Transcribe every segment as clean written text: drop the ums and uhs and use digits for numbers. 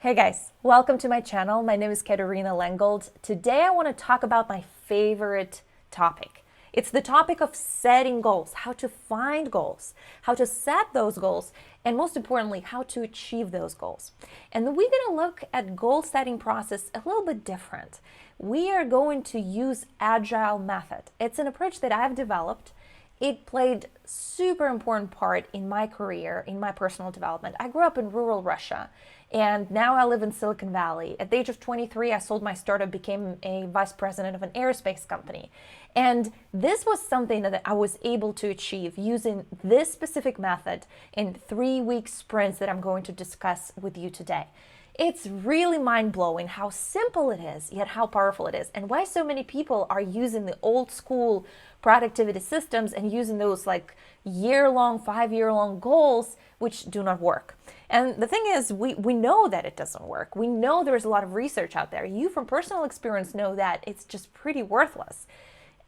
Hey guys, welcome to my channel. My name is Katerina Lengold. Today I want to talk about my favorite topic. It's the topic of setting goals, how to find goals, how to set those goals, and most importantly, how to achieve those goals. And we're going to look at goal setting process a little bit different. We are going to use Agile method. It's an approach that I've developed. It played super important part in my career, in my personal development. I grew up in rural Russia, and now I live in Silicon Valley. At the age of 23, I sold my startup, became a vice president of an aerospace company. And this was something that I was able to achieve using this specific method in 3-week sprints that I'm going to discuss with you today. It's really mind-blowing how simple it is, yet how powerful it is, and why so many people are using the old school productivity systems and using those like year-long, 5-year-long goals, which do not work. And the thing is, we know that it doesn't work. We know there's a lot of research out there. You from personal experience know that it's just pretty worthless.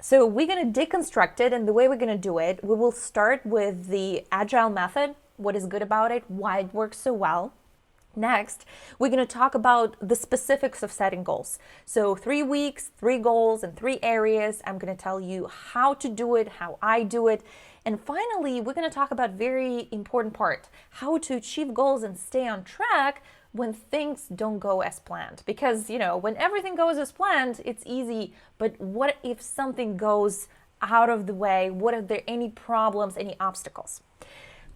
So we're going to deconstruct it, and the way we're going to do it, we will start with the Agile method, what is good about it, why it works so well. Next, we're going to talk about the specifics of setting goals. So 3 weeks, 3 goals in 3 areas. I'm going to tell you how to do it, how I do it. And finally, we're going to talk about very important part, how to achieve goals and stay on track when things don't go as planned. Because, when everything goes as planned, it's easy. But what if something goes out of the way? What if there are any problems, any obstacles?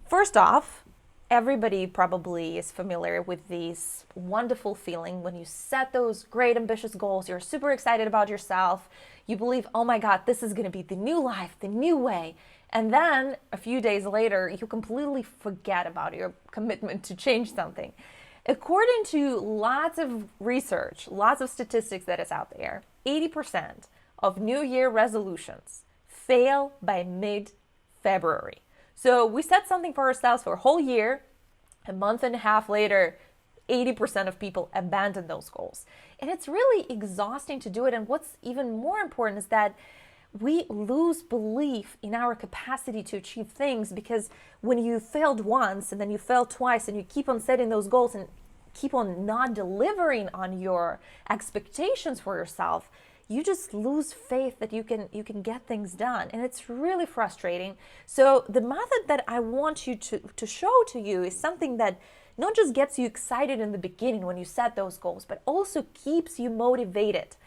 First off, everybody probably is familiar with this wonderful feeling when you set those great ambitious goals. You're super excited about yourself. You believe, oh my God, this is going to be the new life, the new way. And then a few days later, you completely forget about your commitment to change something. According to lots of research, lots of statistics that is out there, 80% of New Year resolutions fail by mid-February. So we set something for ourselves for a whole year. A month and a half later, 80% of people abandon those goals. And it's really exhausting to do it. And what's even more important is that we lose belief in our capacity to achieve things, because when you failed once and then you failed twice and you keep on setting those goals and keep on not delivering on your expectations for yourself, you just lose faith that you can get things done, and it's really frustrating. So the method that I want you to show to you is something that not just gets you excited in the beginning when you set those goals, but also keeps you motivated.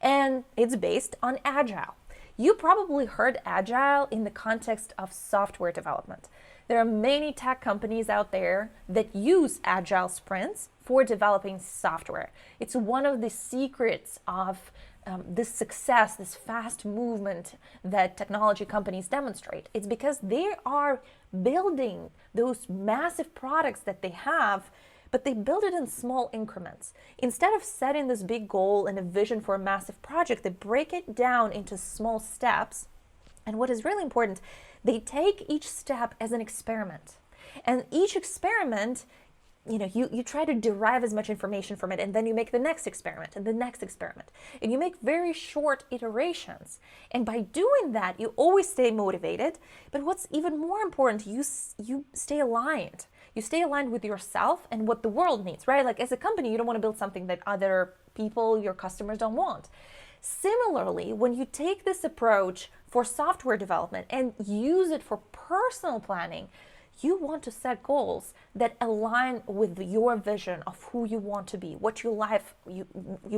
And it's based on Agile. You probably heard Agile in the context of software development. There are many tech companies out there that use Agile sprints for developing software. It's one of the secrets of this success, this fast movement that technology companies demonstrate. It's because they are building those massive products that they have, but they build it in small increments. Instead of setting this big goal and a vision for a massive project, they break it down into small steps. And what is really important, they take each step as an experiment. And each experiment, you try to derive as much information from it, and then you make the next experiment and the next experiment. And you make very short iterations. And by doing that, you always stay motivated. But what's even more important, you stay aligned. You stay aligned with yourself and what the world needs, right? Like as a company, you don't want to build something that other people, your customers, don't want. Similarly, when you take this approach for software development and use it for personal planning, you want to set goals that align with your vision of who you want to be, what your life you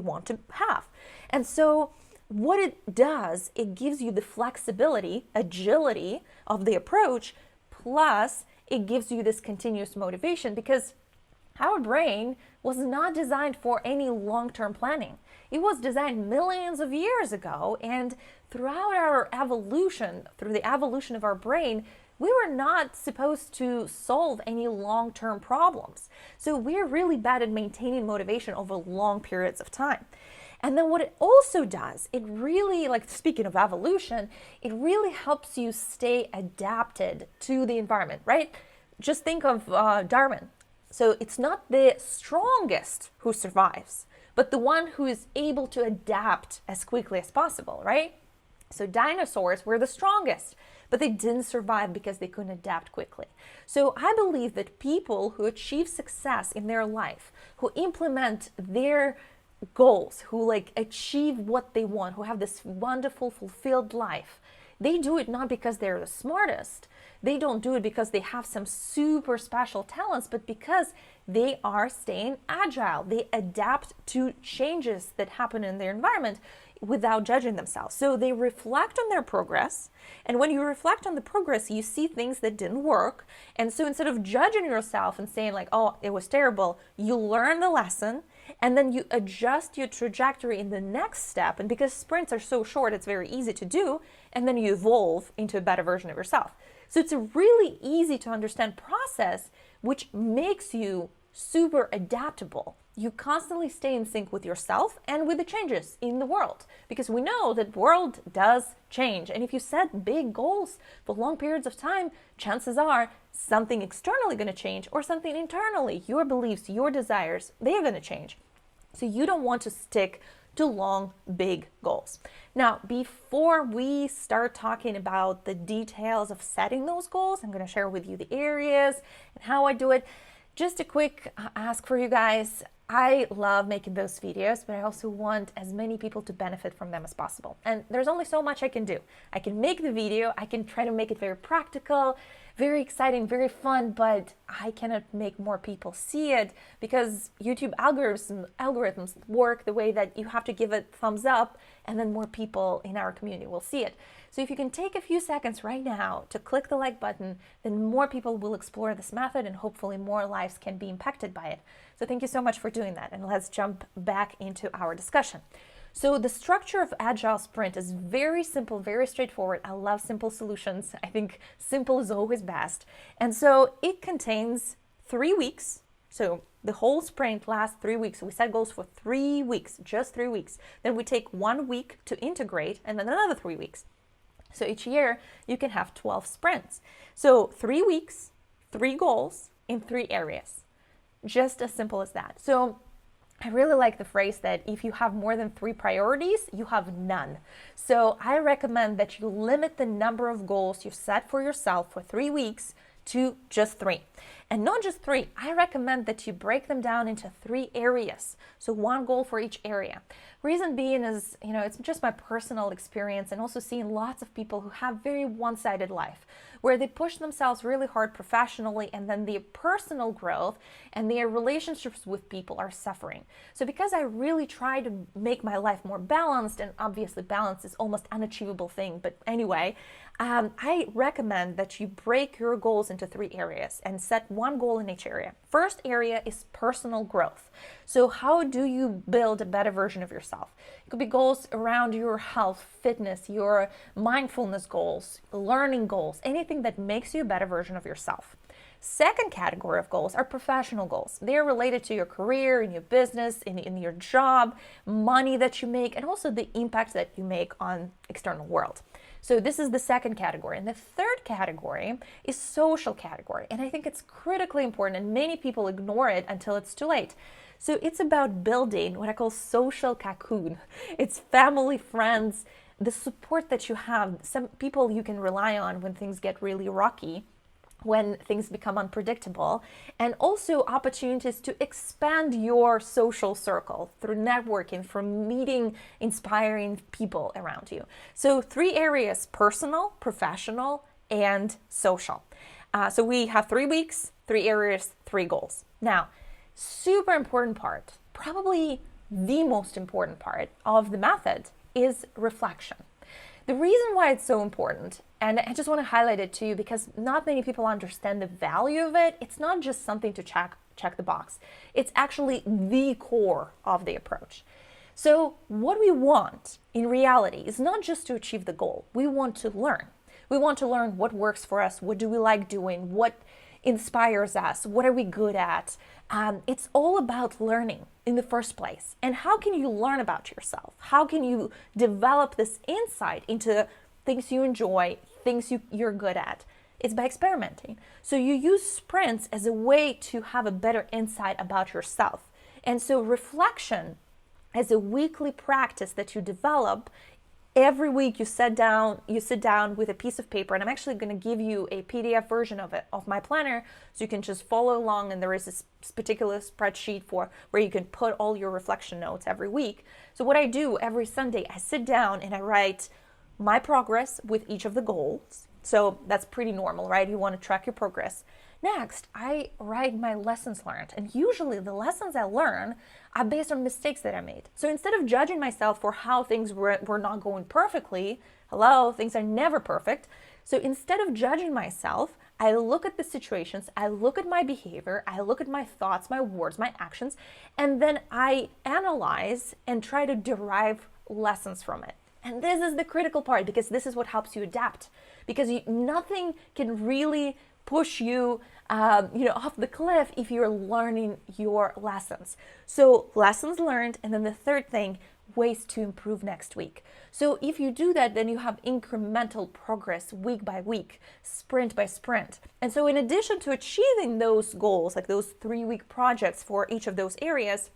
want to have. And so what it does, it gives you the flexibility, agility of the approach, plus it gives you this continuous motivation, because our brain was not designed for any long-term planning. It was designed millions of years ago, and throughout our evolution, through the evolution of our brain, we were not supposed to solve any long-term problems. So we're really bad at maintaining motivation over long periods of time. And then what it also does, it really, like speaking of evolution, it really helps you stay adapted to the environment, right? Just think of Darwin. So it's not the strongest who survives, but the one who is able to adapt as quickly as possible, right? So dinosaurs were the strongest, but they didn't survive because they couldn't adapt quickly. So I believe that people who achieve success in their life, who implement their goals, who like achieve what they want, who have this wonderful, fulfilled life, they do it not because they're the smartest. They don't do it because they have some super special talents, but because they are staying agile. They adapt to changes that happen in their environment without judging themselves. So they reflect on their progress. And when you reflect on the progress, you see things that didn't work. And so instead of judging yourself and saying like, oh, it was terrible, you learn the lesson and then you adjust your trajectory in the next step. And because sprints are so short, it's very easy to do. And then you evolve into a better version of yourself. So it's a really easy to understand process, which makes you super adaptable. You constantly stay in sync with yourself and with the changes in the world, because we know that world does change. And if you set big goals for long periods of time, chances are something externally going to change or something internally, your beliefs, your desires, they're going to change. So you don't want to stick to long, big goals. Now, before we start talking about the details of setting those goals, I'm going to share with you the areas and how I do it. Just a quick ask for you guys. I love making those videos, but I also want as many people to benefit from them as possible. And there's only so much I can do. I can make the video, I can try to make it very practical, very exciting, very fun, but I cannot make more people see it because YouTube algorithms work the way that you have to give it thumbs up and then more people in our community will see it. So if you can take a few seconds right now to click the like button, then more people will explore this method and hopefully more lives can be impacted by it. So thank you so much for doing that. And let's jump back into our discussion. So the structure of Agile Sprint is very simple, very straightforward. I love simple solutions. I think simple is always best. And so it contains 3 weeks. So the whole sprint lasts 3 weeks. We set goals for 3 weeks, just 3 weeks. Then we take 1 week to integrate and then another 3 weeks. So each year you can have 12 sprints. So 3 weeks, 3 goals in 3 areas. Just as simple as that. So I really like the phrase that if you have more than 3 priorities, you have none. So I recommend that you limit the number of goals you set for yourself for 3 weeks to just 3. And not just 3, I recommend that you break them down into 3 areas. So 1 goal for each area. Reason being is, it's just my personal experience and also seeing lots of people who have very one-sided life, where they push themselves really hard professionally and then their personal growth and their relationships with people are suffering. So because I really try to make my life more balanced, and obviously balance is almost unachievable thing, but anyway, I recommend that you break your goals into 3 areas and set 1 goal in each area. First area is personal growth. So how do you build a better version of yourself? It could be goals around your health, fitness, your mindfulness goals, learning goals, anything that makes you a better version of yourself. Second category of goals are professional goals. They are related to your career, in your business, in your job, money that you make, and also the impact that you make on external world. So this is the second category. And the third category is social category. And I think it's critically important and many people ignore it until it's too late. So it's about building what I call social cocoon. It's family, friends, the support that you have, some people you can rely on when things get really rocky, when things become unpredictable, and also opportunities to expand your social circle through networking, from meeting inspiring people around you. So 3 areas: personal, professional, and social. So we have 3 weeks, 3 areas, 3 goals. Now, super important part, probably the most important part of the method is reflection. The reason why it's so important, and I just want to highlight it to you because not many people understand the value of it. It's not just something to check the box. It's actually the core of the approach. So what we want in reality is not just to achieve the goal. We want to learn. We want to learn what works for us, what do we like doing, what inspires us, what are we good at. It's all about learning in the first place. And how can you learn about yourself? How can you develop this insight into things you enjoy, things you're good at? It's by experimenting. So you use sprints as a way to have a better insight about yourself. And so reflection as a weekly practice that you develop every week you sit down with a piece of paper, and I'm actually going to give you a PDF version of it, of my planner, so you can just follow along. And there is this particular spreadsheet for where you can put all your reflection notes every week. So what I do every Sunday, I sit down and I write my progress with each of the goals. So that's pretty normal, right? You want to track your progress. Next, I write my lessons learned. And usually the lessons I learn are based on mistakes that I made. So instead of judging myself for how things were not going perfectly, hello, things are never perfect. So instead of judging myself, I look at the situations, I look at my behavior, I look at my thoughts, my words, my actions, and then I analyze and try to derive lessons from it. And this is the critical part, because this is what helps you adapt. Because nothing can really push you, off the cliff if you're learning your lessons. So lessons learned, and then the third thing, ways to improve next week. So if you do that, then you have incremental progress week by week, sprint by sprint. And so in addition to achieving those goals, like those 3-week projects for each of those areas,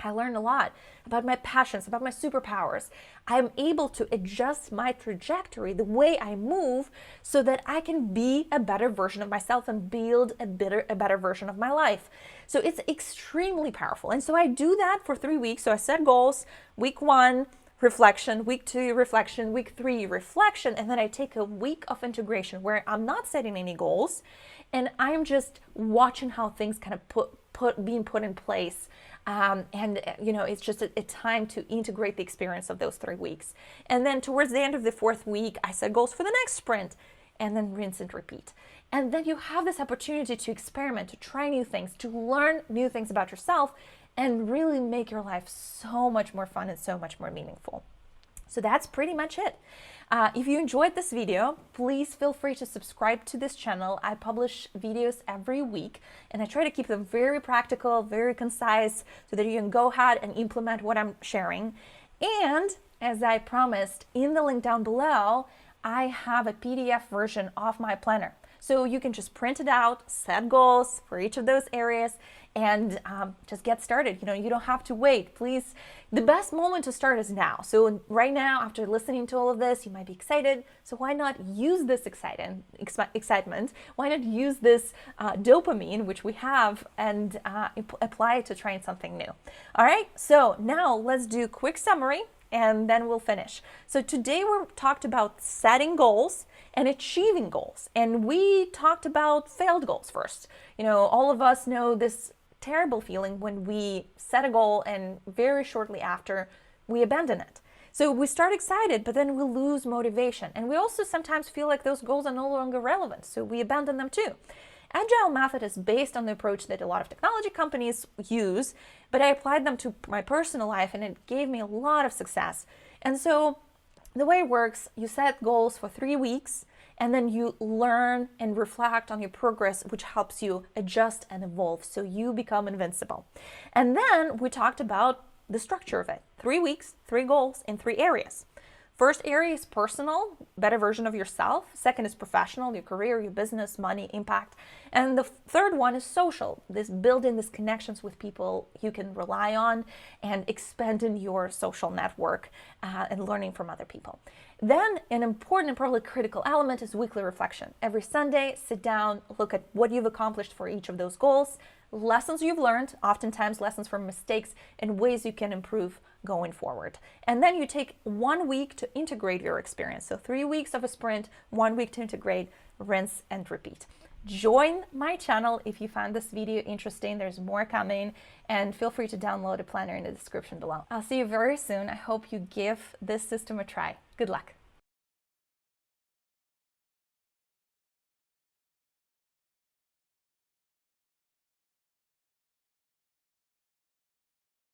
I learned a lot about my passions, about my superpowers. I'm able to adjust my trajectory, the way I move, so that I can be a better version of myself and build a better version of my life. So it's extremely powerful. And so I do that for 3 weeks. So I set goals, week 1, reflection, week 2, reflection, week 3, reflection, and then I take a week of integration where I'm not setting any goals and I'm just watching how things kind of being put in place. It's just a time to integrate the experience of those 3 weeks. And then towards the end of the 4th week, I set goals for the next sprint, and then rinse and repeat. And then you have this opportunity to experiment, to try new things, to learn new things about yourself, and really make your life so much more fun and so much more meaningful. So that's pretty much it. If you enjoyed this video, please feel free to subscribe to this channel. I publish videos every week, and I try to keep them very practical, very concise, so that you can go ahead and implement what I'm sharing. And as I promised, in the link down below, I have a PDF version of my planner. So you can just print it out, set goals for each of those areas, and just get started. You don't have to wait. Please, the best moment to start is now. So right now, after listening to all of this, you might be excited. So why not use this excitement? Why not use this dopamine, which we have, and apply it to trying something new? All right, so now let's do a quick summary, and then we'll finish. So today we talked about setting goals and achieving goals. And we talked about failed goals first. All of us know this terrible feeling when we set a goal and very shortly after we abandon it. So we start excited, but then we lose motivation. And we also sometimes feel like those goals are no longer relevant, so we abandon them too. Agile method is based on the approach that a lot of technology companies use, but I applied them to my personal life and it gave me a lot of success. And so the way it works, you set goals for 3 weeks, and then you learn and reflect on your progress, which helps you adjust and evolve so you become invincible. And then we talked about the structure of it. 3 weeks, 3 goals in 3 areas. First area is personal, better version of yourself. Second is professional, your career, your business, money, impact. And the third one is social, this building these connections with people you can rely on and expanding your social network and learning from other people. Then an important and probably critical element is weekly reflection. Every Sunday, sit down, look at what you've accomplished for each of those goals, lessons you've learned, oftentimes lessons from mistakes, and ways you can improve going forward. And then you take 1 week to integrate your experience. So 3 weeks of a sprint, 1 week to integrate, rinse and repeat. Join my channel if you found this video interesting. There's more coming, and feel free to download a planner in the description below. I'll see you very soon. I hope you give this system a try. Good luck.